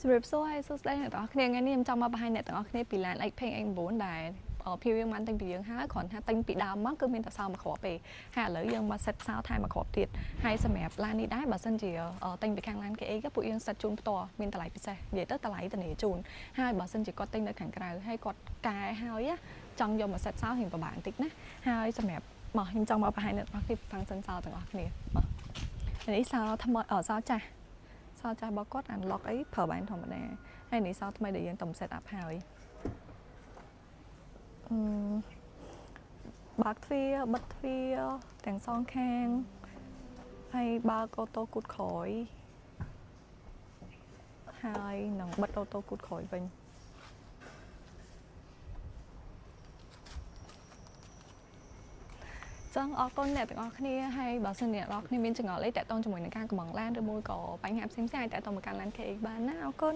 សម្រាប់សួរឲ្យសួស្តីអ្នកទាំងអស់គ្នាថ្ងៃនេះខ្ញុំចង់មកបង្ហាញអ្នកទាំងអស់គ្នាពីឡាន Xpeng X9 ដែលភីវៀងបានទិញពីយើងហើយគ្រាន់ថាទិញពីដើមមកគឺមានតែសល់មួយគ្រាប់ទេហើយឥឡូវយើងមកសិតសល់ថែមមួយគ្រាប់ទៀតហើយសម្រាប់ឡាននេះដែរបើសិនជាទិញពីខាងឡានគេអីក៏ពួកយើងសិតជូនផ្ទាល់មានតម្លៃពិសេសនិយាយទៅតម្លៃធានាជូនហើយបើសិនជាគាត់ទិញនៅខាងក្រៅហើយគាត់កែហើយចង់យកមកសិតសល់រៀងពិបាកបន្តិចណាហើយសម្រាប់មកខ្ញុំចង់មកបង្ហាញអ្នកទាំងអស់គ្នាផាំងសិនសល់ទាំងអស់គ្នាមកនេះសល់ថ្មីសល់ចាស់សល់ចាស់របស់គាត់អាន lock អីប្រើបានធម្មតាហើយនេះសល់ថ្មីដែលយើងតំ set up ហើយបើកទ្វារបិទទ្វារទាំងសងខាងហើយបើកអូតូគូតក្រោយហើយនឹងបិទអូតូគូតក្រោយវិញចឹងអរគុណអ្នកទាំងអស់គ្នាហើយបើសិនអ្នកទាំងអស់គ្នាមានចង្អុលអីតាក់ទងជាមួយនឹងការកំងឡានឬមួយក៏បញ្ហាផ្សេងៗអាចតាក់ទងមកកាន់ឡាន KX បានណាអរគុណ